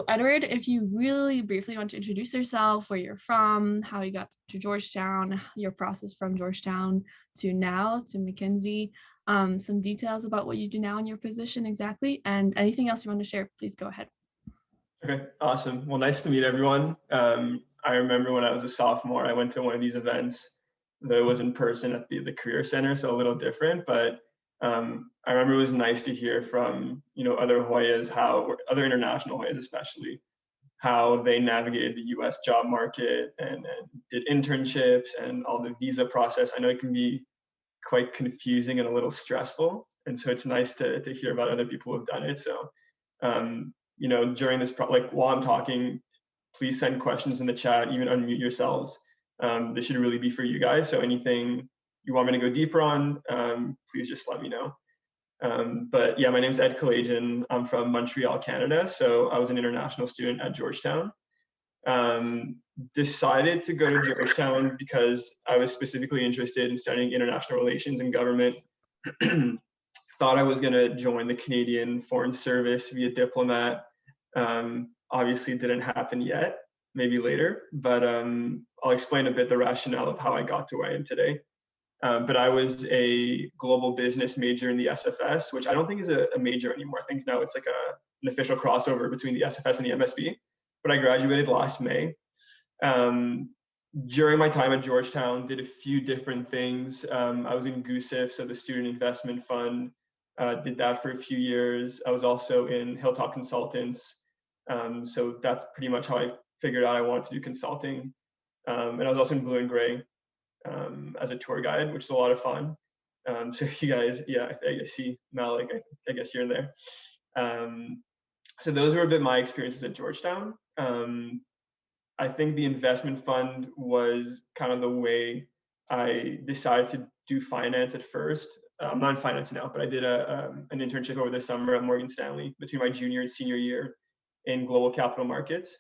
So Edward, if you really briefly want to introduce yourself, where you're from, how you got to Georgetown, your process from Georgetown to now to McKinsey, some details about what you do now in your position exactly, and anything else you want to share, please go ahead. Okay, awesome. Well, nice to meet everyone. I remember when I was a sophomore, I went to one of these events that was in person at the Career Center, so a little different, but I remember it was nice to hear from, other Hoyas, other international Hoyas especially, how they navigated the US job market and did internships and all the visa process. I know it can be quite confusing and a little stressful. And so it's nice to hear about other people who have done it. So, during this, while I'm talking, please send questions in the chat, even unmute yourselves. This should really be for you guys. So anything you want me to go deeper on, please just let me know. But yeah, my name's Ed Kalaydjian. I'm from Montreal, Canada. So I was an international student at Georgetown. Decided to go to Georgetown because I was specifically interested in studying international relations and government. Thought I was going to join the Canadian Foreign Service via diplomat. Obviously didn't happen yet, maybe later, but I'll explain a bit the rationale of how I got to where I am today. But I was a global business major in the SFS, which I don't think is a major anymore. I think now it's like an official crossover between the SFS and the MSB. But I graduated last May. During my time at Georgetown, did a few different things. I was in GUSIF, so the Student Investment Fund, did that for a few years. I was also in Hilltop Consultants. So that's pretty much how I figured out I wanted to do consulting. And I was also in Blue and Gray as a tour guide, which is a lot of fun. So if you guys, yeah, I see Malik, I guess you're in there. So those were a bit my experiences at Georgetown. I think the investment fund was kind of the way I decided to do finance at first. I'm not in finance now, but I did an internship over the summer at Morgan Stanley between my junior and senior year in global capital markets,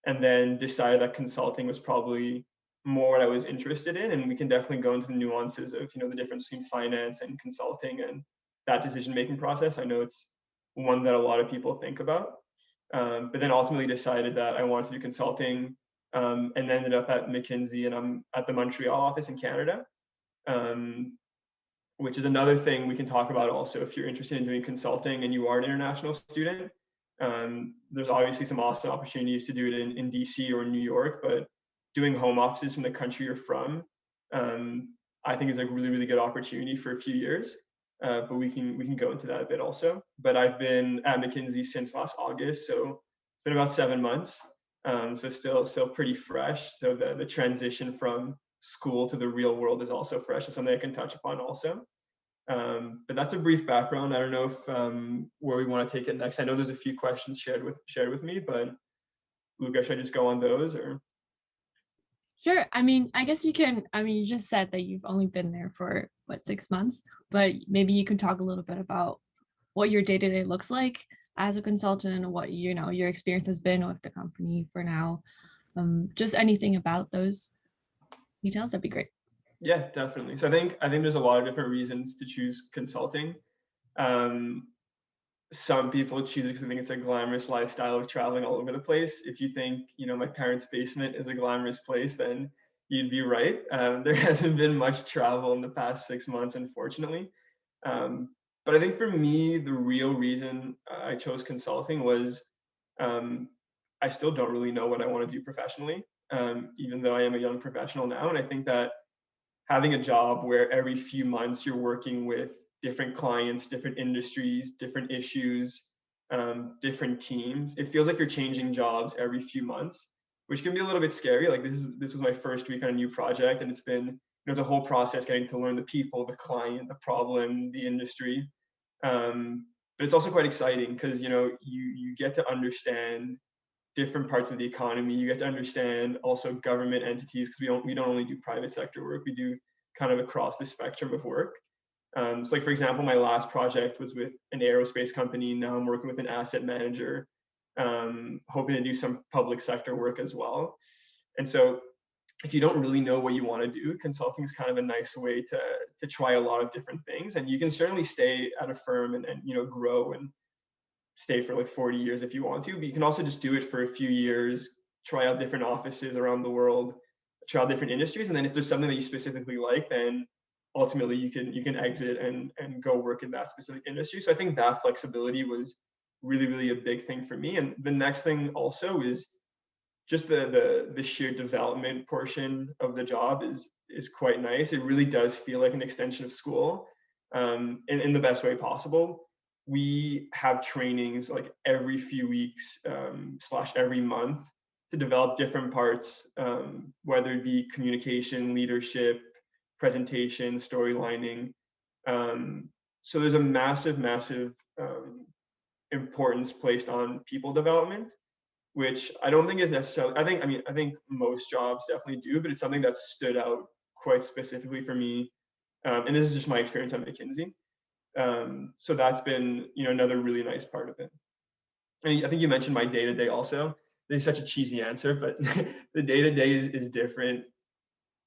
and then decided that consulting was probably more what I was interested in. And we can definitely go into the nuances of, the difference between finance and consulting and that decision-making process. I know it's one that a lot of people think about, but then ultimately decided that I wanted to do consulting, and ended up at McKinsey, and I'm at the Montreal office in Canada, which is another thing we can talk about also if you're interested in doing consulting and you are an international student. There's obviously some awesome opportunities to do it in DC or New York, but doing home offices from the country you're from, I think is a really, really good opportunity for a few years. But we can go into that a bit also. But I've been at McKinsey since last August, so it's been about 7 months. So still pretty fresh. So the transition from school to the real world is also fresh. It's something I can touch upon also. But that's a brief background. I don't know if where we want to take it next. I know there's a few questions shared with me, but Luca, should I just go on those or? Sure. I guess you can, you just said that you've only been there for 6 months, but maybe you can talk a little bit about what your day-to-day looks like as a consultant and what, your experience has been with the company for now. Just anything about those details, that'd be great. Yeah, definitely. So I think there's a lot of different reasons to choose consulting. Some people choose it because they think it's a glamorous lifestyle of traveling all over the place. If you think, my parents' basement is a glamorous place, then you'd be right. There hasn't been much travel in the past 6 months, unfortunately. But I think for me, the real reason I chose consulting was I still don't really know what I want to do professionally, even though I am a young professional now. And I think that having a job where every few months you're working with different clients, different industries, different issues, different teams, it feels like you're changing jobs every few months, which can be a little bit scary. Like this was my first week on a new project, and it's been the whole process getting to learn the people, the client, the problem, the industry. But it's also quite exciting because you get to understand different parts of the economy. You get to understand also government entities, because we don't only do private sector work. We do kind of across the spectrum of work. So like, for example, my last project was with an aerospace company. Now I'm working with an asset manager, hoping to do some public sector work as well. And so if you don't really know what you want to do, consulting is kind of a nice way to try a lot of different things. And you can certainly stay at a firm and grow and stay for like 40 years if you want to, but you can also just do it for a few years, try out different offices around the world, try out different industries, and then if there's something that you specifically like, then ultimately you can exit and go work in that specific industry. So I think that flexibility was really, really a big thing for me. And the next thing also is just the sheer development portion of the job is quite nice. It really does feel like an extension of school, in the best way possible. We have trainings like every few weeks, slash every month, to develop different parts, whether it be communication, leadership, presentation, storylining. So there's a massive, massive importance placed on people development, which I don't think is necessarily, I think most jobs definitely do, but it's something that stood out quite specifically for me. And this is just my experience at McKinsey. So that's been, another really nice part of it. And I think you mentioned my day to day also. This is such a cheesy answer, but the day to day is different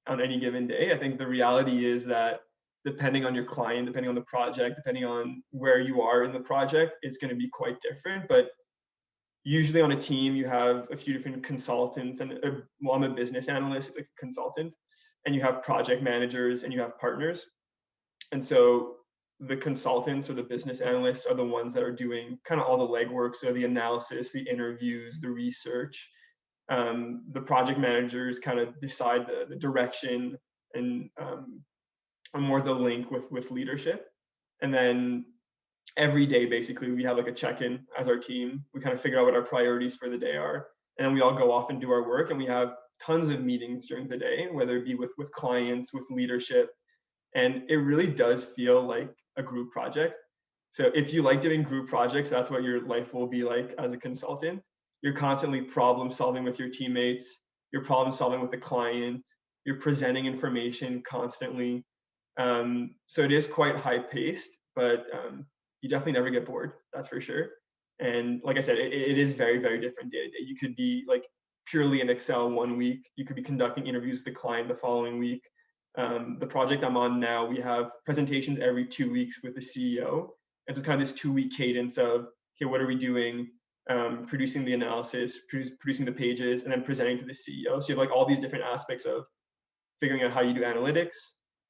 on any given day. I think the reality is that depending on your client, depending on the project, depending on where you are in the project, it's going to be quite different. But usually on a team, you have a few different consultants, and well, I'm a business analyst, it's like a consultant, and you have project managers and you have partners. And so the consultants or the business analysts are the ones that are doing kind of all the legwork, so the analysis, the interviews, the research. The project managers kind of decide the direction and more the link with leadership. And then every day, basically, we have like a check-in as our team. We kind of figure out what our priorities for the day are, and then we all go off and do our work. And we have tons of meetings during the day, whether it be with clients, with leadership, and it really does feel like a group project. So if you like doing group projects, that's what your life will be like as a consultant. You're constantly problem solving with your teammates, you're problem solving with the client, you're presenting information constantly. So it is quite high paced, but you definitely never get bored, that's for sure. And like I said, it is very, very different day to day. You could be like purely in Excel one week, you could be conducting interviews with the client the following week. The project I'm on now, we have presentations every 2 weeks with the CEO. And so it's kind of this 2 week cadence of, okay, what are we doing? Producing the analysis, producing the pages, and then presenting to the CEO. So you have like all these different aspects of figuring out how you do analytics,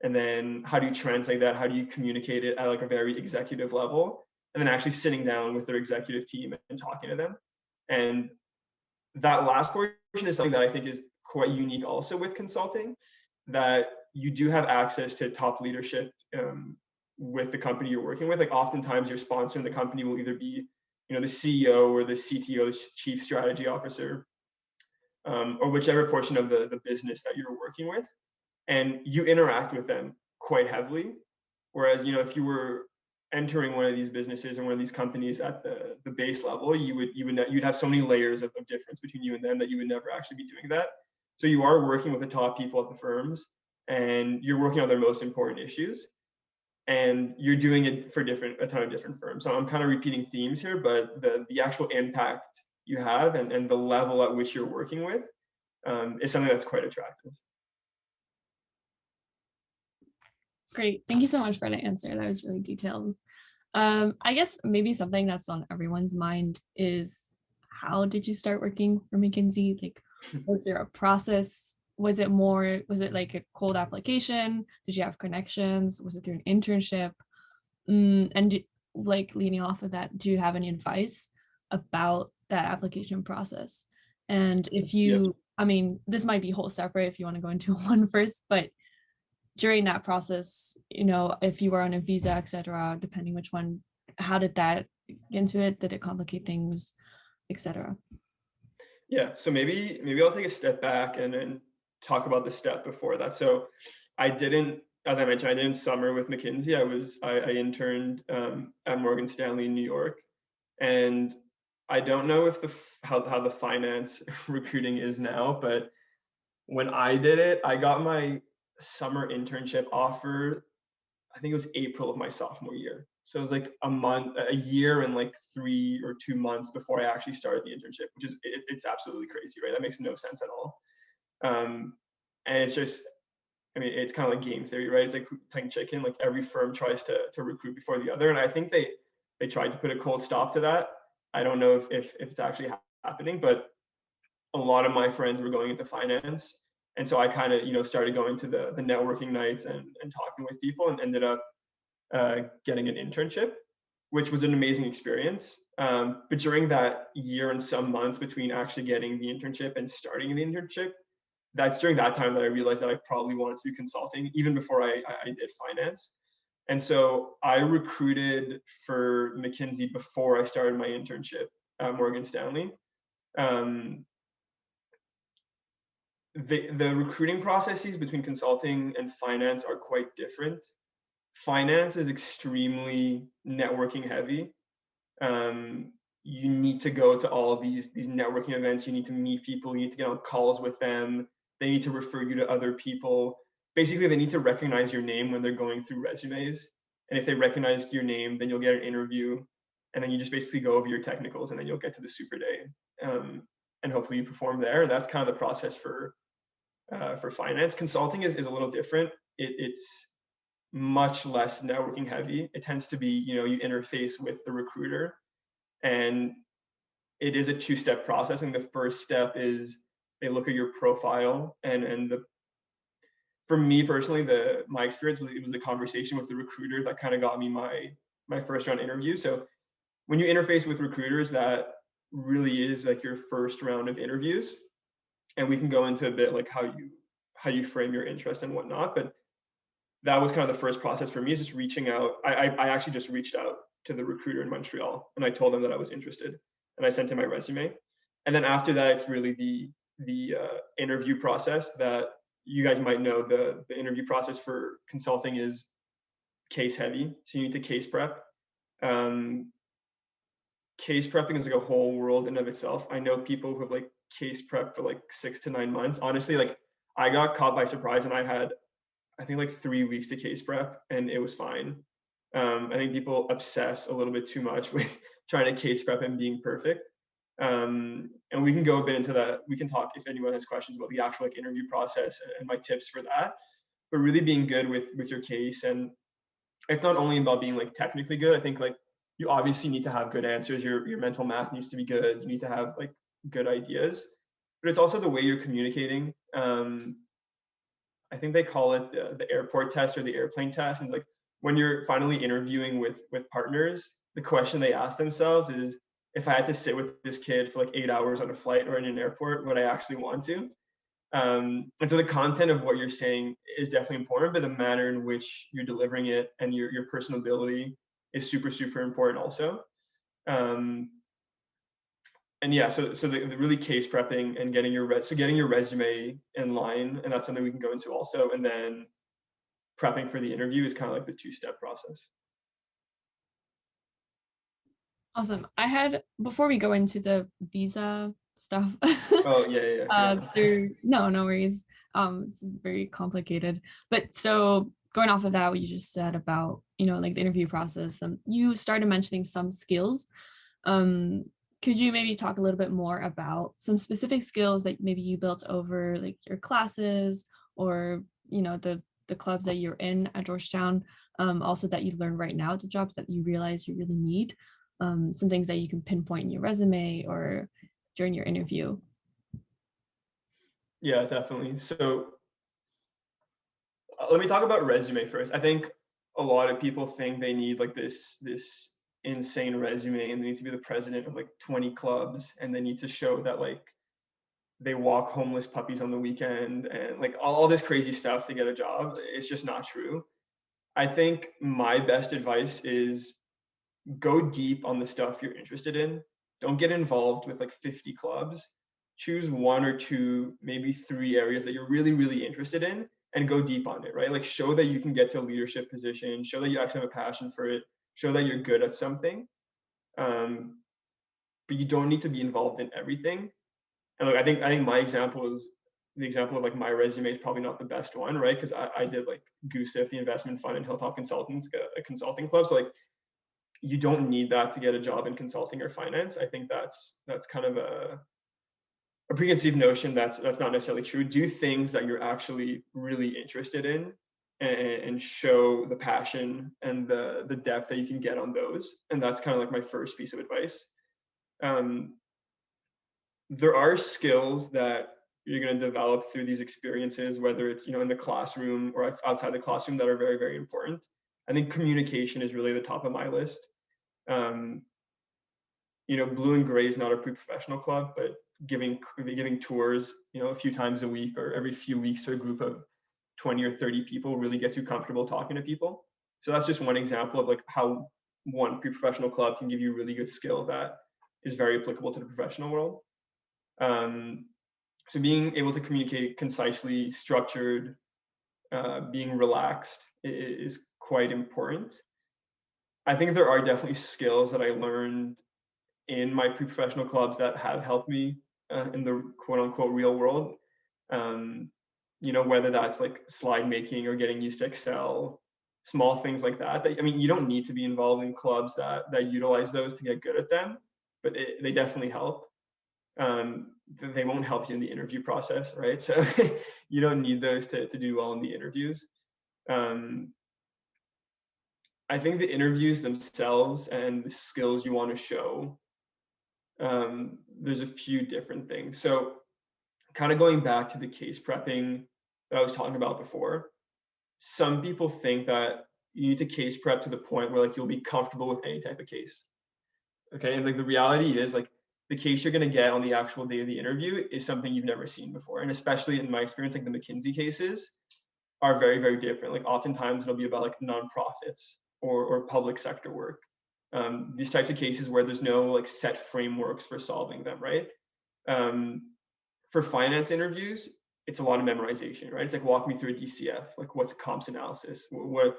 and then how do you translate that? How do you communicate it at like a very executive level? And then actually sitting down with their executive team and talking to them. And that last portion is something that I think is quite unique also with consulting, that you do have access to top leadership with the company you're working with. Like oftentimes your sponsor in the company will either be, the CEO or the CTO, the chief strategy officer, or whichever portion of the business that you're working with. And you interact with them quite heavily. Whereas, if you were entering one of these businesses or one of these companies at the base level, you'd have so many layers of difference between you and them that you would never actually be doing that. So you are working with the top people at the firms, and you're working on their most important issues, and you're doing it for a ton of different firms. So I'm kind of repeating themes here, but the actual impact you have and the level at which you're working with is something that's quite attractive. Great. Thank you so much for the answer. That was really detailed. I guess maybe something that's on everyone's mind is, how did you start working for McKinsey? Like, was there a process? Was it like a cold application? Did you have connections? Was it through an internship? Like leading off of that, do you have any advice about that application process? And if you, this might be whole separate if you want to go into one first, but during that process, if you were on a visa, etc., depending which one, how did that get into it? Did it complicate things, etc.? Yeah, so maybe I'll take a step back and then talk about the step before that. So I didn't, as I mentioned, I didn't summer with McKinsey. I interned at Morgan Stanley in New York, and I don't know if how the finance recruiting is now, but when I did it, I got my summer internship offer, I think it was April of my sophomore year. So it was like a year and like 3 or 2 months before I actually started the internship, which is, it's absolutely crazy, right? That makes no sense at all. And it's just, it's kind of like game theory, right? It's like playing chicken. Like every firm tries to recruit before the other. And I think they tried to put a cold stop to that. I don't know if it's actually happening, but a lot of my friends were going into finance. And so I kind of, started going to the networking nights and talking with people, and ended up getting an internship, which was an amazing experience. But during that year and some months between actually getting the internship and starting the internship, that's during that time that I realized that I probably wanted to do consulting, even before I did finance. And so I recruited for McKinsey before I started my internship at Morgan Stanley. Um, the recruiting processes between consulting and finance are quite different. Finance is extremely networking heavy. Um, you need to go to all of these networking events. You need to meet people. You need to get on calls with them. They need to refer you to other people. Basically, they need to recognize your name when they're going through resumes. And if they recognize your name, then you'll get an interview. And then you just basically go over your technicals, and then you'll get to the super day. And hopefully you perform there. That's kind of the process for finance. Consulting is a little different. It's much less networking heavy. It tends to be, you interface with the recruiter, and it is a two-step process. And the first step is they look at your profile, and for me personally, my experience was, it was a conversation with the recruiter that kind of got me my first round interview. So when you interface with recruiters, that really is like your first round of interviews. And we can go into a bit like how you frame your interest and whatnot. But that was kind of the first process for me, is just reaching out. I actually just reached out to the recruiter in Montreal, and I told them that I was interested, and I sent him my resume. And then after that, it's really the interview process that you guys might know. The interview process for consulting is case heavy, so you need to case prep. Um, Case prepping is like a whole world in of itself. I know people who have like case prep for like 6 to 9 months. Honestly, like I got caught by surprise, and I had, I think, like 3 weeks to case prep, and it was fine. I think people obsess a little bit too much with trying to case prep and being perfect. And we can go a bit into that. We can talk if anyone has questions about the actual like interview process and my tips for that. But really being good with your case, and it's not only about being like technically good. I think like you obviously need to have good answers. Your mental math needs to be good. You need to have like good ideas, but it's also the way you're communicating. I think they call it the airport test or the airplane test. And it's like when you're finally interviewing with partners, the question they ask themselves is, if I had to sit with this kid for like 8 hours on a flight or in an airport, would I actually want to? And so the content of what you're saying is definitely important, but the manner in which you're delivering it and your personability is super, super important also. Um, and yeah, so the really case prepping and getting your getting your resume in line, and that's something we can go into also. And then prepping for the interview is kind of like the two-step process. Awesome. I had, before we go into the visa stuff, Oh yeah, yeah, yeah. no worries. It's very complicated. But so going off of that, what you just said about, like the interview process, you started mentioning some skills. Um, could you maybe talk a little bit more about some specific skills that maybe you built over like your classes, or, the clubs that you're in at Georgetown, also that you learn right now at the jobs that you realize you really need? Some things that you can pinpoint in your resume or during your interview. Yeah, definitely. So let me talk about resume first. I think a lot of people think they need like this insane resume, and they need to be the president of like 20 clubs, and they need to show that like they walk homeless puppies on the weekend, and like all this crazy stuff to get a job. It's just not true. I think my best advice is go deep on the stuff you're interested in. Don't get involved with like 50 clubs. Choose one or two, maybe three areas that you're really, really interested in, and go deep on it, right? Like show that you can get to a leadership position, show that you actually have a passion for it, show that you're good at something. But you don't need to be involved in everything. And look, I think my example is the example of like my resume is probably not the best one, right? Because I did like GUSIF, the investment fund, and Hilltop Consultants, a consulting club. So like you don't need that to get a job in consulting or finance. I think that's kind of a preconceived notion that's not necessarily true. Do things that you're actually really interested in, and show the passion and the depth that you can get on those. And that's kind of like my first piece of advice. Um, there are skills that you're going to develop through these experiences, whether it's, in the classroom or outside the classroom, that are very, very important. I think communication is really the top of my list. Um, Blue and Gray is not a pre-professional club, but giving tours, a few times a week or every few weeks to a group of 20 or 30 people really gets you comfortable talking to people. So that's just one example of like how one pre-professional club can give you really good skill that is very applicable to the professional world. So being able to communicate concisely, structured, being relaxed is quite important. I think there are definitely skills that I learned in my pre-professional clubs that have helped me in the quote unquote real world. Whether that's like slide making or getting used to Excel, small things like that. You don't need to be involved in clubs that utilize those to get good at them, but they definitely help. They won't help you in the interview process, right? So you don't need those to do well in the interviews. I think the interviews themselves and the skills you want to show, there's a few different things. So kind of going back to the case prepping that I was talking about before, some people think that you need to case prep to the point where like you'll be comfortable with any type of case. Okay. And like the reality is like the case you're going to get on the actual day of the interview is something you've never seen before. And especially in my experience, like the McKinsey cases are very, very different. Like oftentimes it'll be about like nonprofits or public sector work. These types of cases where there's no like set frameworks for solving them, right? For finance interviews, it's a lot of memorization, right? It's like walk me through a DCF, like what's comps analysis, what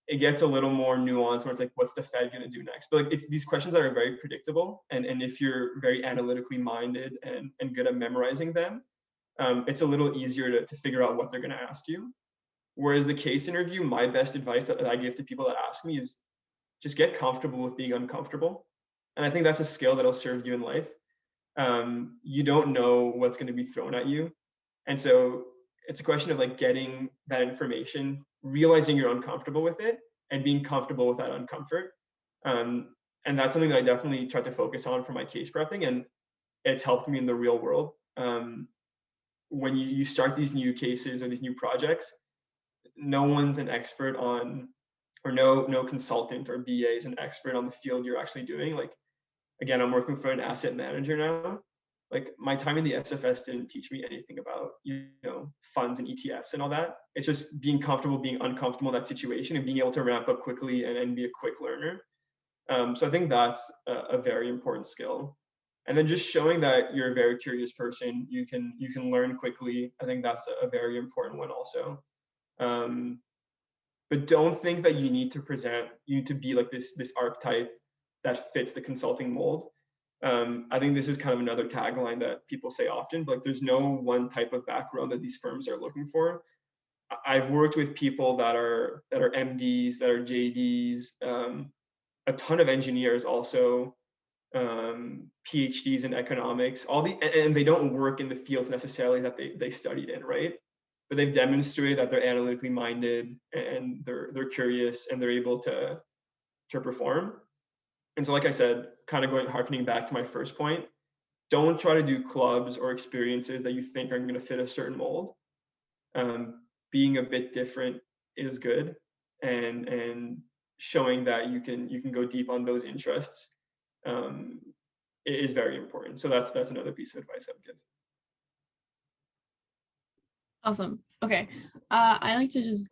it gets a little more nuanced where it's like, what's the Fed going to do next? But like it's these questions that are very predictable. And if you're very analytically minded and good at memorizing them, it's a little easier to figure out what they're going to ask you. Whereas the case interview, my best advice that I give to people that ask me is just get comfortable with being uncomfortable. And I think that's a skill that'll serve you in life. You don't know what's going to be thrown at you. And so it's a question of like getting that information, realizing you're uncomfortable with it and being comfortable with that uncomfort. And that's something that I definitely try to focus on for my case prepping. And it's helped me in the real world. When you start these new cases or these new projects, no one's an expert on, or no consultant or BA is an expert on the field you're actually doing. Like, again, I'm working for an asset manager now. Like my time in the SFS didn't teach me anything about, funds and ETFs and all that. It's just being comfortable, being uncomfortable in that situation and being able to ramp up quickly and be a quick learner. So I think that's a very important skill. And then just showing that you're a very curious person, you can learn quickly. I think that's a very important one also. But don't think that you need to be like this archetype that fits the consulting mold. I think this is kind of another tagline that people say often, but like, there's no one type of background that these firms are looking for. I've worked with people that are MDs, that are JDs, a ton of engineers also, PhDs in economics, and they don't work in the fields necessarily that they studied in, right? But they've demonstrated that they're analytically minded and they're curious and they're able to perform. And so, like I said, kind of harkening back to my first point, don't try to do clubs or experiences that you think are going to fit a certain mold. Being a bit different is good, and showing that you can go deep on those interests is very important. So that's another piece of advice I would give. Awesome. Okay. I like to just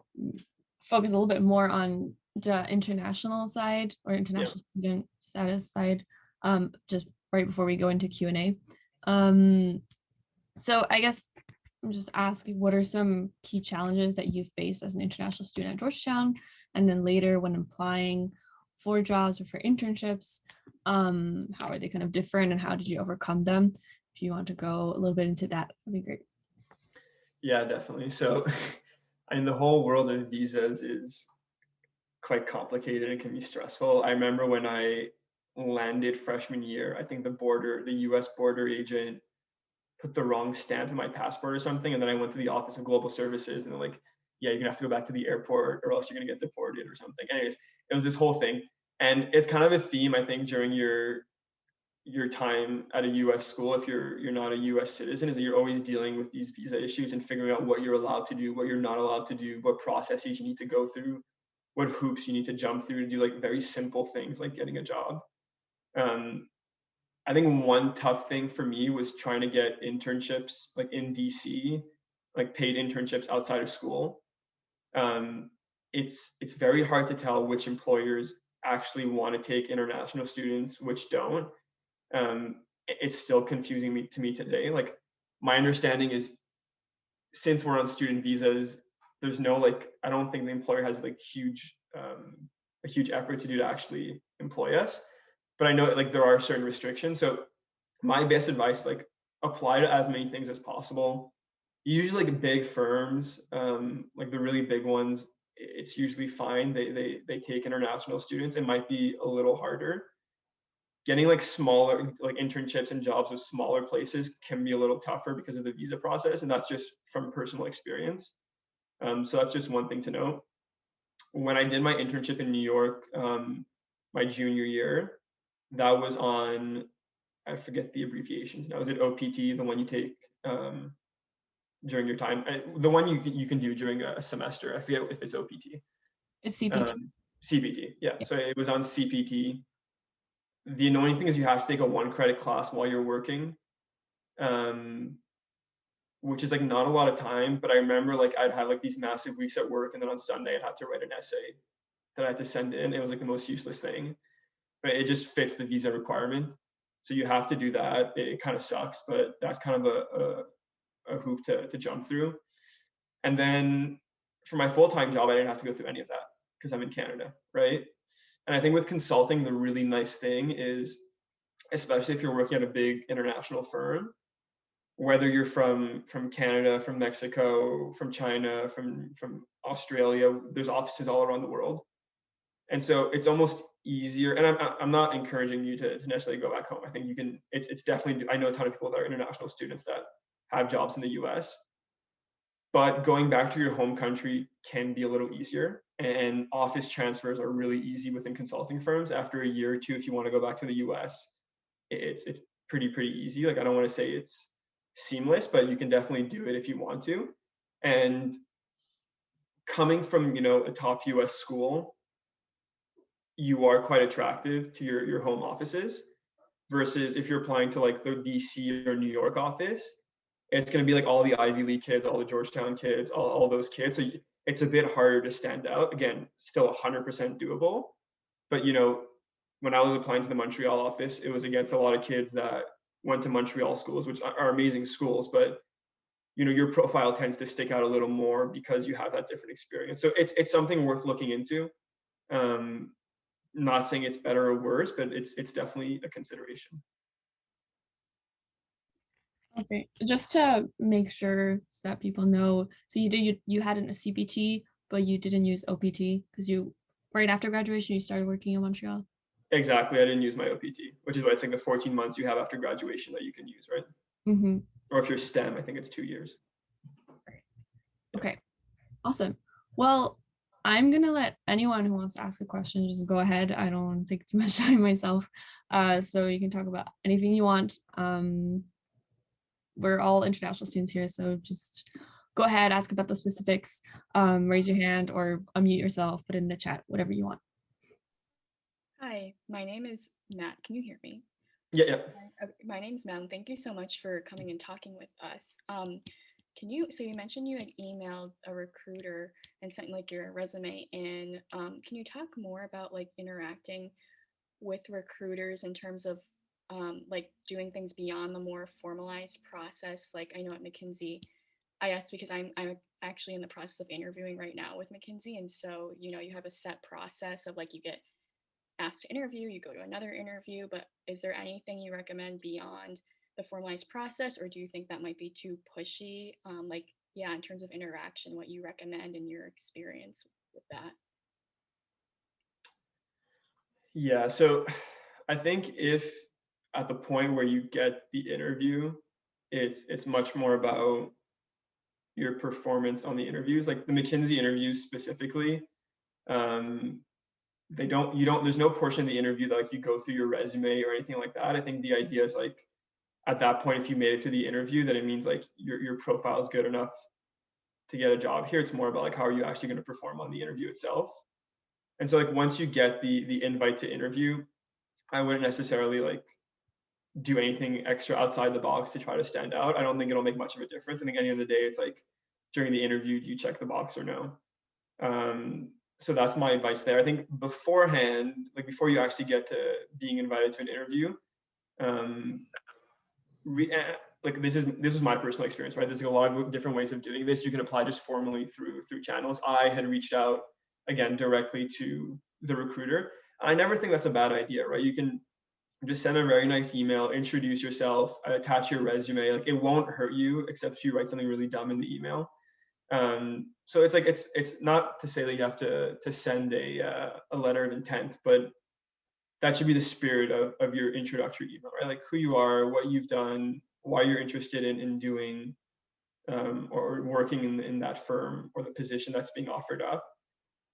focus a little bit more on the international side or international student status side, just right before we go into Q&A. So I guess I'm just asking, what are some key challenges that you faced as an international student at Georgetown, and then later when applying for jobs or for internships? How are they kind of different, and how did you overcome them? If you want to go a little bit into that, that'd be great. Yeah, definitely. So, the whole world of visas is quite complicated and can be stressful. I remember when I landed freshman year, I think the US border agent put the wrong stamp in my passport or something. And then I went to the Office of Global Services and they're like, yeah, you're gonna have to go back to the airport or else you're gonna get deported or something. Anyways, it was this whole thing. And it's kind of a theme, I think, during your your time at a US school, if you're not a US citizen, is that you're always dealing with these visa issues and figuring out what you're allowed to do, what you're not allowed to do, what processes you need to go through, what hoops you need to jump through to do like very simple things like getting a job. Um, I think one tough thing for me was trying to get internships like in DC, like paid internships outside of school. Um, it's very hard to tell which employers actually want to take international students, which don't. It's still confusing to me today. Like my understanding is since we're on student visas, there's no like I don't think the employer has like a huge effort to do to actually employ us. But I know like there are certain restrictions. So my best advice is like apply to as many things as possible. Usually like big firms, like the really big ones, it's usually fine. They take international students. It might be a little harder. Getting like smaller like internships and jobs with smaller places can be a little tougher because of the visa process, and that's just from personal experience. So that's just one thing to note. When I did my internship in New York, my junior year, that was on I forget the abbreviations now. Is it OPT, the one you take during your time? The one you can do during a semester. I forget if it's OPT. It's CPT. CPT, yeah. Yeah. So it was on CPT. The annoying thing is you have to take a 1 credit class while you're working, um, which is like not a lot of time. But I remember like I'd have like these massive weeks at work, and then on Sunday I'd have to write an essay that I had to send in. It was like the most useless thing, but it just fits the visa requirement. So you have to do that. It kind of sucks, but that's kind of a hoop to jump through. And then for my full-time job, I didn't have to go through any of that because I'm in Canada, right? And I think with consulting, the really nice thing is, especially if you're working at a big international firm, whether you're from Canada, from Mexico, from China, from Australia, there's offices all around the world. And so it's almost easier. And I'm not encouraging you to necessarily go back home. I think you can. It's definitely. I know a ton of people that are international students that have jobs in the U.S. But going back to your home country can be a little easier. And office transfers are really easy within consulting firms. After a year or two, if you want to go back to the US, it's pretty easy. Like I don't want to say it's seamless, but you can definitely do it if you want to. And coming from a top US school, you are quite attractive to your home offices versus if you're applying to like the DC or New York office, it's going to be like all the Ivy League kids, all the Georgetown kids, all those kids. So it's a bit harder to stand out. Again, still 100% doable. But when I was applying to the Montreal office, it was against a lot of kids that went to Montreal schools, which are amazing schools. But your profile tends to stick out a little more because you have that different experience. So it's something worth looking into. Not saying it's better or worse, but it's definitely a consideration. Okay, just to make sure so that people know, so you had a CPT, but you didn't use OPT because you right after graduation you started working in Montreal. Exactly. I didn't use my OPT, which is why it's like the 14 months you have after graduation that you can use, right? Mm-hmm. Or if you're STEM, I think it's 2 years. Okay, awesome. Well, I'm gonna let anyone who wants to ask a question just go ahead. I don't want to take too much time myself. So you can talk about anything you want. We're all international students here, so just go ahead, ask about the specifics, raise your hand or unmute yourself, put it in the chat, whatever you want. Hi, my name is Matt. Can you hear me? Yeah. My name's Matt. Thank you so much for coming and talking with us. So you mentioned you had emailed a recruiter and sent like your resume in. Can you talk more about like interacting with recruiters in terms of like doing things beyond the more formalized process? Like I know at McKinsey, I asked because I'm actually in the process of interviewing right now with McKinsey, and so you have a set process of like you get asked to interview, you go to another interview, but is there anything you recommend beyond the formalized process, or do you think that might be too pushy? In terms of interaction, what you recommend in your experience with that? Yeah. So I think if at the point where you get the interview, it's much more about your performance on the interviews, like the McKinsey interviews specifically. there's no portion of the interview that like you go through your resume or anything like that. I think the idea is like at that point, if you made it to the interview, that it means like your profile is good enough to get a job here. It's more about like how are you actually going to perform on the interview itself. And so like once you get the invite to interview, I wouldn't necessarily like do anything extra outside the box to try to stand out. I don't think it'll make much of a difference. I think at the end of the day, it's like during the interview, do you check the box or no? So that's my advice there. I think beforehand, like before you actually get to being invited to an interview, like this is my personal experience, right? There's a lot of different ways of doing this. You can apply just formally through channels. I had reached out again directly to the recruiter. I never think that's a bad idea, right? You can just send a very nice email, introduce yourself, attach your resume. Like it won't hurt you except if you write something really dumb in the email. So it's like it's not to say that you have to send a letter of intent, but that should be the spirit of your introductory email, right? Like who you are, what you've done, why you're interested in doing or working in that firm or the position that's being offered up.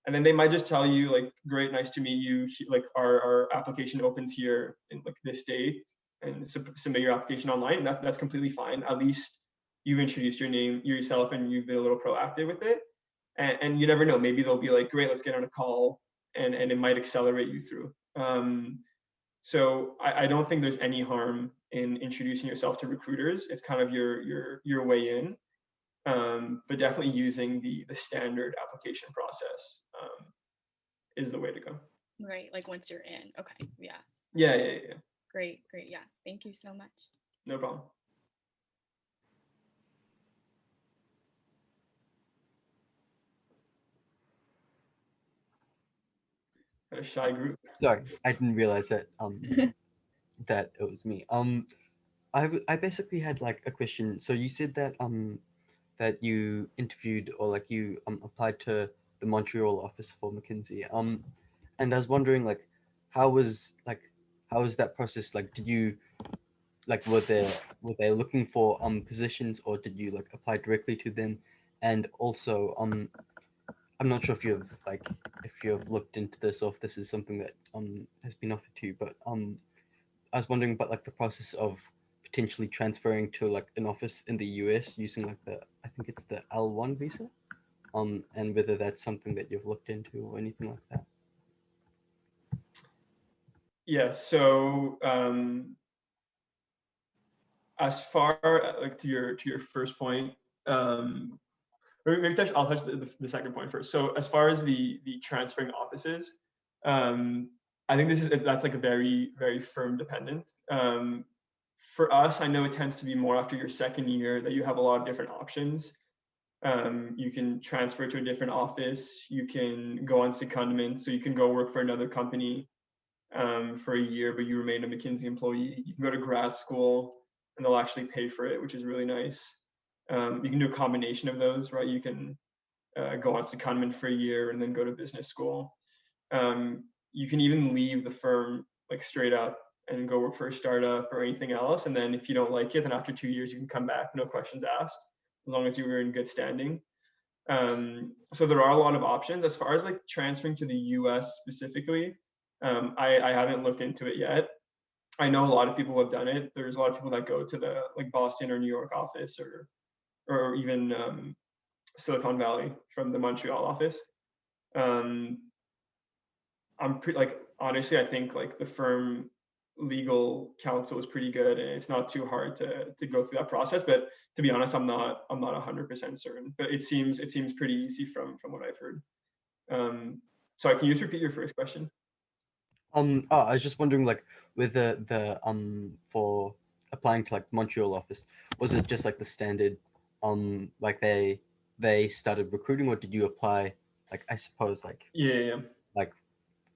And then they might just tell you like, great, nice to meet you. Like our application opens here in like this date, and submit your application online. And that's completely fine. At least you've introduced yourself and you've been a little proactive with it. And you never know, maybe they'll be like, great, let's get on a call, and it might accelerate you through. So I don't think there's any harm in introducing yourself to recruiters. It's kind of your way in. But definitely using the standard application process is the way to go. Right, like once you're in. Okay, yeah. Yeah. Great, yeah. Thank you so much. No problem. Got a shy group. Sorry, I didn't realize that that it was me. I basically had like a question. So you said that that you interviewed or like you applied to the Montreal office for McKinsey. And I was wondering like how was that process? Like did you like were they looking for positions, or did you like apply directly to them? And also I'm not sure if you've looked into this or if this is something that has been offered to you, but I was wondering about like the process of potentially transferring to like an office in the US using like I think it's the L1 visa, and whether that's something that you've looked into or anything like that. Yeah. So as far like to your first point, maybe I'll touch the second point first. So as far as the transferring offices, I think that's like a very, very firm dependent. For us, I know it tends to be more after your second year that you have a lot of different options. You can transfer to a different office. You can go on secondment, so you can go work for another company for a year, but you remain a McKinsey employee. You can go to grad school, and they'll actually pay for it, which is really nice. You can do a combination of those, right? You can go on secondment for a year and then go to business school. You can even leave the firm like straight up and go work for a startup or anything else. And then if you don't like it, then after 2 years, you can come back, no questions asked, as long as you were in good standing. So there are a lot of options. As far as like transferring to the US specifically, I haven't looked into it yet. I know a lot of people have done it. There's a lot of people that go to the like Boston or New York office or even Silicon Valley from the Montreal office. I'm pretty like honestly, I think like the firm legal counsel is pretty good, and it's not too hard to go through that process. But to be honest, I'm not 100% certain. But it seems pretty easy from what I've heard. Sorry, can you just repeat your first question? I was just wondering like with the for applying to like Montreal office, was it just like the standard like they started recruiting, or did you apply like I suppose like Yeah. like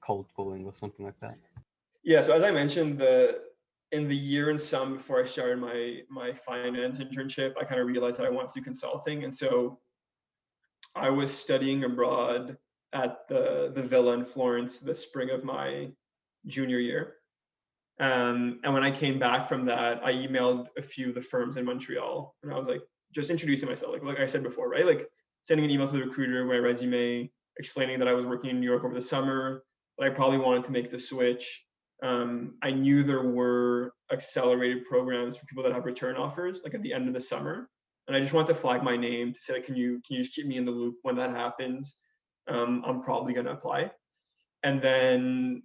cold calling or something like that? Yeah, so as I mentioned, in the year and some before I started my finance internship, I kind of realized that I wanted to do consulting, and so I was studying abroad at the villa in Florence the spring of my junior year. And when I came back from that, I emailed a few of the firms in Montreal, and I was like, just introducing myself, like I said before, right? Like sending an email to the recruiter with my resume, explaining that I was working in New York over the summer, but I probably wanted to make the switch. I knew there were accelerated programs for people that have return offers, like at the end of the summer. And I just want to flag my name to say, like, can you just keep me in the loop when that happens? I'm probably going to apply. And then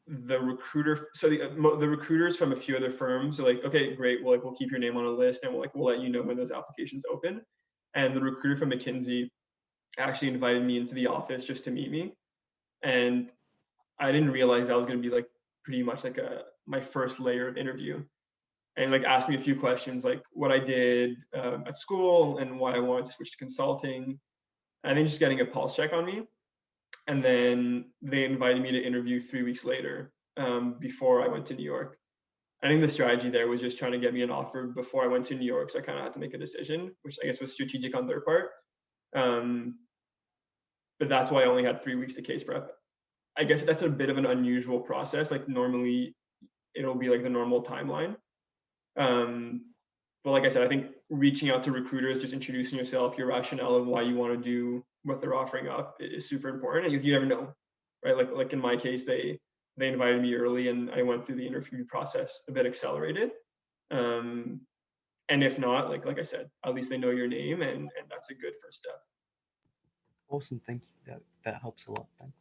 the recruiter, so the recruiters from a few other firms are like, okay, great, well, like, we'll keep your name on a list, and we'll let you know when those applications open. And the recruiter from McKinsey actually invited me into the office just to meet me. And I didn't realize that was going to be like pretty much like my first layer of interview, and like asked me a few questions, like what I did at school and why I wanted to switch to consulting. I think just getting a pulse check on me. And then they invited me to interview 3 weeks later, before I went to New York. I think the strategy there was just trying to get me an offer before I went to New York. So I kind of had to make a decision, which I guess was strategic on their part. But that's why I only had 3 weeks to case prep. I guess that's a bit of an unusual process. Like normally it'll be like the normal timeline. But like I said, I think reaching out to recruiters, just introducing yourself, your rationale of why you want to do what they're offering up is super important. And you never know, right? Like in my case, they invited me early, and I went through the interview process a bit accelerated. And if not, like I said, at least they know your name, and that's a good first step. Awesome, thank you. That helps a lot. Thanks.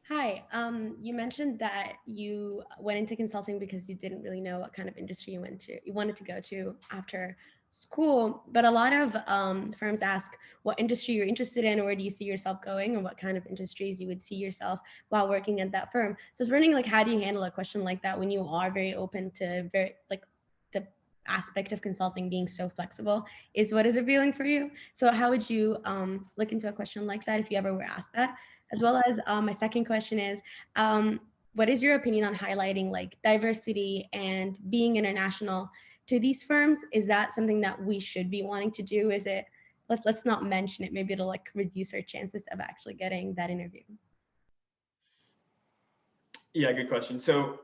Hi, you mentioned that you went into consulting because you didn't really know what kind of industry you wanted to go to after school, but a lot of firms ask what industry you're interested in, or where do you see yourself going, or what kind of industries you would see yourself while working at that firm. So I was wondering, like, how do you handle a question like that when you are very open to the aspect of consulting being so flexible is what is appealing for you? So how would you look into a question like that if you ever were asked that? As well as my second question is, what is your opinion on highlighting like diversity and being international to these firms? Is that something that we should be wanting to do? Is it, let's not mention it, maybe it'll like reduce our chances of actually getting that interview? Yeah, good question. So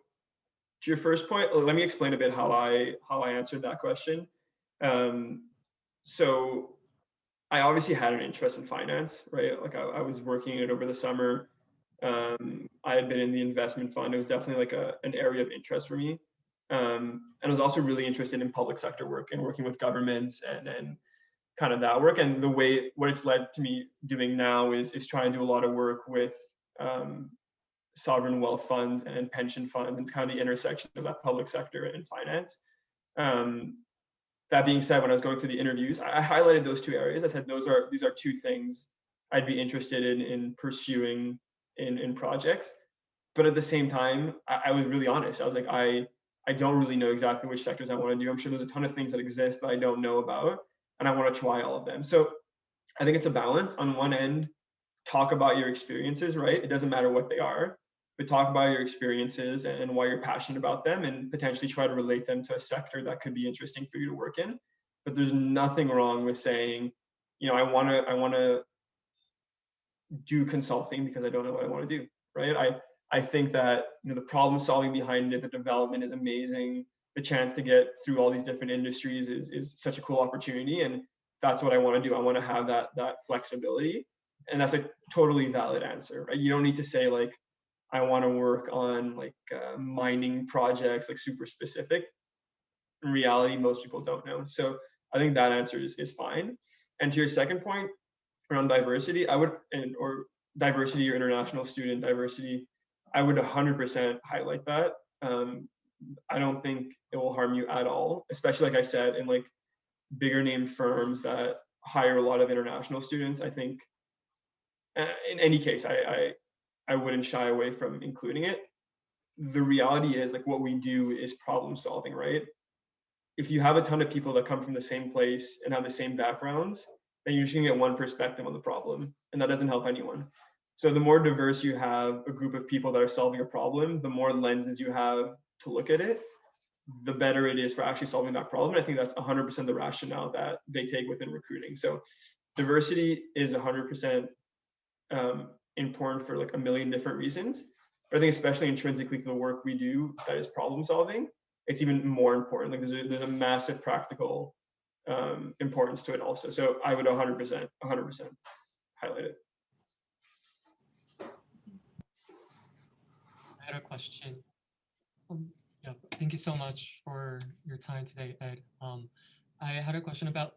to your first point, let me explain a bit how I answered that question. So I obviously had an interest in finance, right? Like I was working in it over the summer. I had been in the investment fund. It was definitely like an area of interest for me. And I was also really interested in public sector work and working with governments and kind of that work. And what it's led to me doing now is trying to do a lot of work with sovereign wealth funds and pension funds, and it's kind of the intersection of that public sector and finance. That being said, when I was going through the interviews, I highlighted those two areas. I said these are two things I'd be interested in pursuing in projects. But at the same time, I was really honest. I was like, I don't really know exactly which sectors I want to do. I'm sure there's a ton of things that exist that I don't know about, and I want to try all of them. So I think it's a balance. On one end, talk about your experiences, right? It doesn't matter what they are, but talk about your experiences and why you're passionate about them, and potentially try to relate them to a sector that could be interesting for you to work in. But there's nothing wrong with saying, I want to do consulting because I don't know what I want to do, right? I think that the problem solving behind it, the development is amazing. The chance to get through all these different industries is such a cool opportunity, and that's what I want to do. I want to have that flexibility, and that's a totally valid answer, right? You don't need to say like, I want to work on like mining projects, like super specific. In reality, most people don't know. So I think that answer is fine. And to your second point around diversity, or diversity or international student diversity, I would 100% highlight that. I don't think it will harm you at all, especially like I said, in like bigger name firms that hire a lot of international students. I think in any case, I wouldn't shy away from including it. The reality is, like, what we do is problem solving, right? If you have a ton of people that come from the same place and have the same backgrounds, then you're just gonna get one perspective on the problem, and that doesn't help anyone. So the more diverse you have a group of people that are solving a problem, the more lenses you have to look at it, the better it is for actually solving that problem. And I think that's 100% the rationale that they take within recruiting. So diversity is 100% important for like a million different reasons. But I think especially intrinsically to the work we do that is problem solving, it's even more important. Like there's a massive practical importance to it also. So I would 100%. highlight it. I had a question. Yeah, thank you so much for your time today, Ed. I had a question about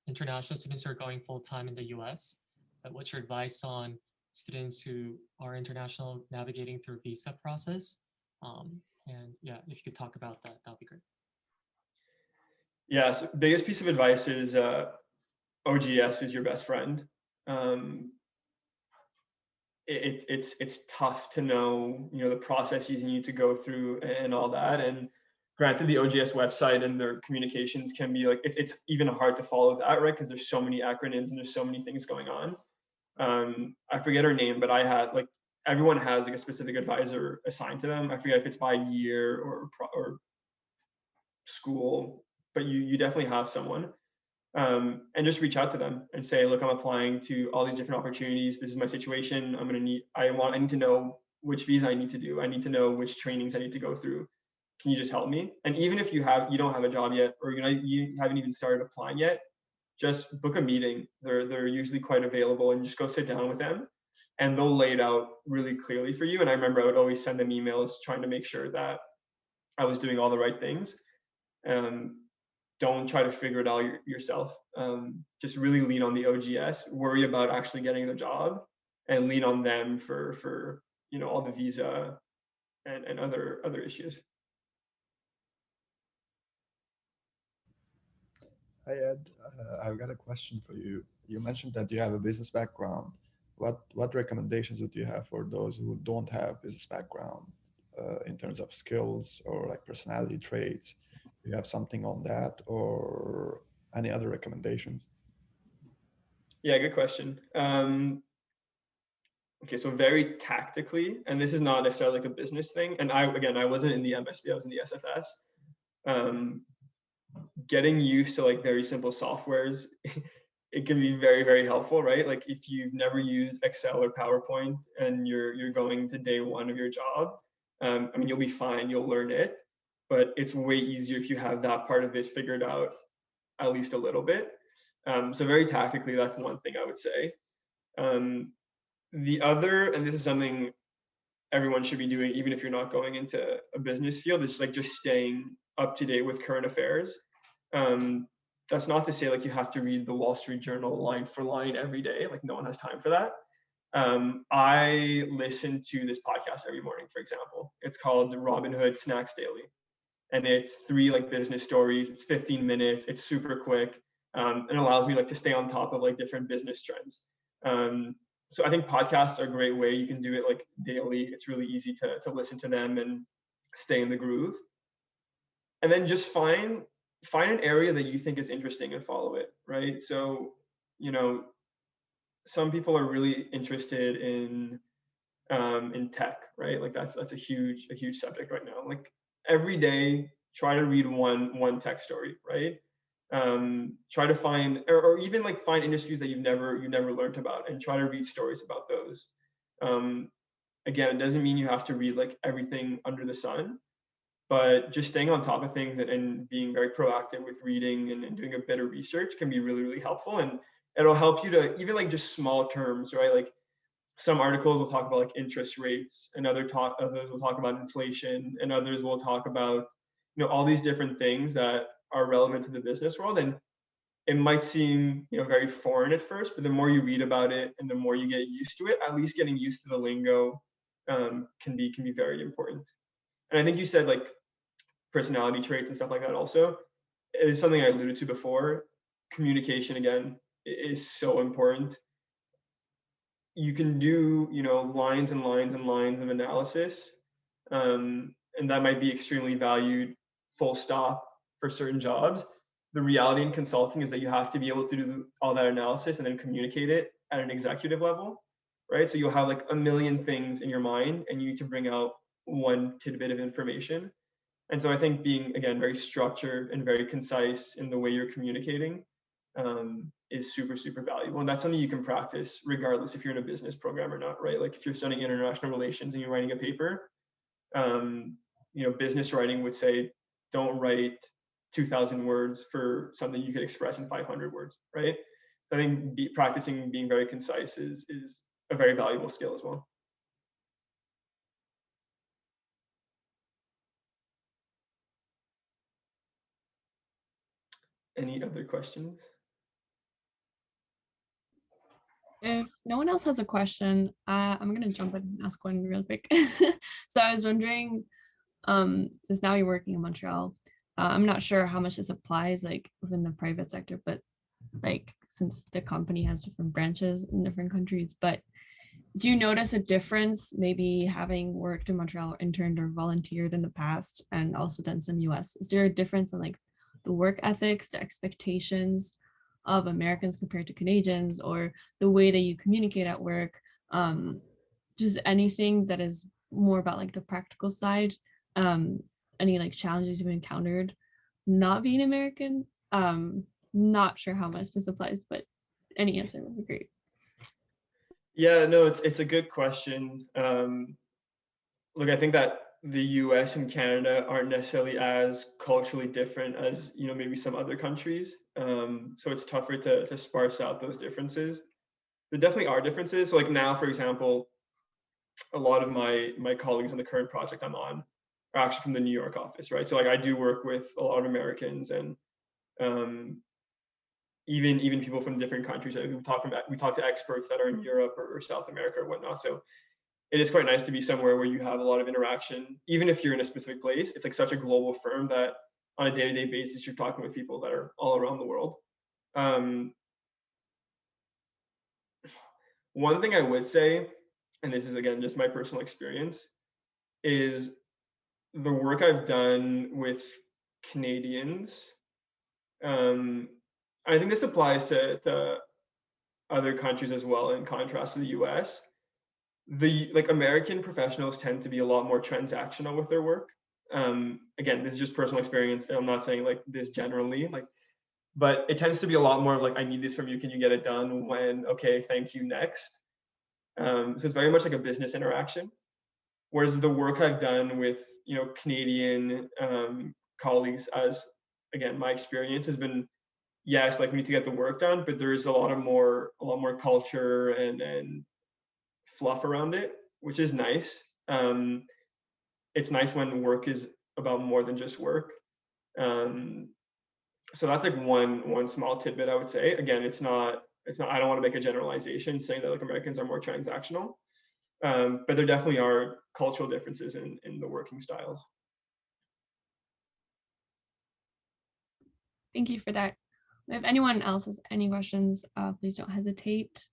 international students who are going full-time in the US. What's your advice on students who are international navigating through visa process? And yeah, if you could talk about that, that'd be great. Yeah, so biggest piece of advice is OGS is your best friend. It's tough to know, you know, the processes you need to go through and all that. And granted, the OGS website and their communications can be like, it's even hard to follow that, right? Because there's so many acronyms and there's so many things going on. I forget her name, but I had like, everyone has like a specific advisor assigned to them. I forget if it's by year or school, but you definitely have someone. And just reach out to them and say, look, I'm applying to all these different opportunities. This is my situation. I need to know which visa I need to do. I need to know which trainings I need to go through. Can you just help me? And even if you don't have a job yet, or you haven't even started applying yet, just book a meeting. They're usually quite available, and just go sit down with them, and they'll lay it out really clearly for you. And I remember I would always send them emails trying to make sure that I was doing all the right things. Don't try to figure it out yourself. Just really lean on the OGS, worry about actually getting the job, and lean on them for you know, all the visa and other issues. Hi Ed, I've got a question for you. You mentioned that you have a business background. What recommendations would you have for those who don't have business background in terms of skills or like personality traits? Do you have something on that or any other recommendations? Yeah, good question. Okay, so very tactically, and this is not necessarily like a business thing. And I wasn't in the MSB, I was in the SFS. Getting used to like very simple softwares, it can be very, very helpful, right? Like if you've never used Excel or PowerPoint and you're going to day one of your job, I mean, you'll be fine, you'll learn it, but it's way easier if you have that part of it figured out at least a little bit. So very tactically, that's one thing I would say. The other, and this is something everyone should be doing, even if you're not going into a business field, is like just staying up to date with current affairs. That's not to say like you have to read the Wall Street Journal line for line every day. Like no one has time for that. I listen to this podcast every morning, for example. It's called Robinhood Snacks Daily. And it's 3 like business stories. It's 15 minutes. It's super quick. And allows me like to stay on top of like different business trends. So I think podcasts are a great way. You can do it like daily. It's really easy to listen to them and stay in the groove. And then just find an area that you think is interesting and follow it, right? So, you know, some people are really interested in tech, right? Like that's a huge subject right now. Like every day, try to read one tech story, right? Try to find or even like find industries that you've never learned about and try to read stories about those. Again, it doesn't mean you have to read like everything under the sun, but just staying on top of things and being very proactive with reading and doing a bit of research can be really, really helpful. And it'll help you to even like just small terms, right? Like some articles will talk about like interest rates, and others will talk about inflation, and others will talk about, you know, all these different things that are relevant to the business world. And it might seem, you know, very foreign at first, but the more you read about it and the more you get used to it, at least getting used to the lingo can be very important. And I think you said like personality traits and stuff like that also is something I alluded to before. Communication, again, is so important. You can do, you know, lines and lines and lines of analysis, and that might be extremely valued, full stop, for certain jobs. The reality in consulting is that you have to be able to do all that analysis and then communicate it at an executive level, right? So you'll have like a million things in your mind and you need to bring out one tidbit of information. And so I think being, again, very structured and very concise in the way you're communicating is super, super valuable. And that's something you can practice regardless if you're in a business program or not, right? Like if you're studying international relations and you're writing a paper, you know, business writing would say, don't write 2,000 words for something you could express in 500 words, right? I think practicing being very concise is a very valuable skill as well. Any other questions? If no one else has a question, I'm gonna jump in and ask one real quick. So I was wondering, since now you're working in Montreal, I'm not sure how much this applies like within the private sector, but like since the company has different branches in different countries, but do you notice a difference maybe having worked in Montreal or interned or volunteered in the past and also done some US? Is there a difference in like the work ethics, the expectations of Americans compared to Canadians, or the way that you communicate at work? Just anything that is more about like the practical side, any like challenges you've encountered not being American? Not sure how much this applies, but any answer would be great. Yeah, no, it's a good question. Look, I think that the US and Canada aren't necessarily as culturally different as, you know, maybe some other countries. So it's tougher to sparse out those differences. There definitely are differences. So like now, for example, a lot of my colleagues on the current project I'm on are actually from the New York office, right? So like I do work with a lot of Americans and even people from different countries. Like we talk to experts that are in Europe or South America or whatnot. So it is quite nice to be somewhere where you have a lot of interaction, even if you're in a specific place. It's like such a global firm that on a day-to-day basis, you're talking with people that are all around the world. One thing I would say, and this is again just my personal experience, is the work I've done with Canadians. I think this applies to other countries as well, in contrast to the US. The like American professionals tend to be a lot more transactional with their work. Again, this is just personal experience, and I'm not saying like this generally, like, but it tends to be a lot more like, I need this from you, can you get it done? When, okay, thank you, next. So it's very much like a business interaction. Whereas the work I've done with, you know, Canadian colleagues, as again, my experience has been, yes, like we need to get the work done, but there is a lot more culture and fluff around it, which is nice. It's nice when work is about more than just work. So that's like one small tidbit I would say. Again, it's not. I don't want to make a generalization saying that like Americans are more transactional, but there definitely are cultural differences in the working styles. Thank you for that. If anyone else has any questions, please don't hesitate.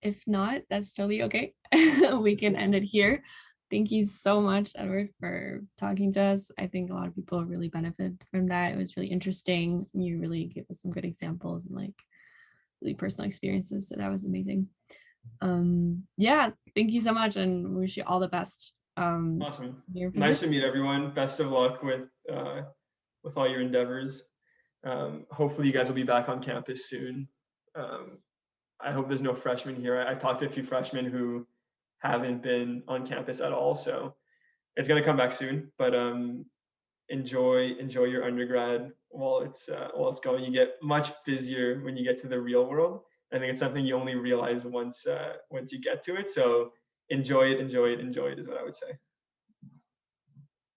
If not, that's totally okay. We can end it here. Thank you so much, Edward, for talking to us. I think a lot of people really benefited from that. It was really interesting. You really gave us some good examples and like really personal experiences. So that was amazing. Yeah, thank you so much, and we wish you all the best. Awesome. Nice to meet everyone. Best of luck with all your endeavors. Hopefully you guys will be back on campus soon. I hope there's no freshmen here. I've talked to a few freshmen who haven't been on campus at all, so it's gonna come back soon. But enjoy your undergrad while it's going. You get much busier when you get to the real world. I think it's something you only realize once you get to it. So enjoy it is what I would say.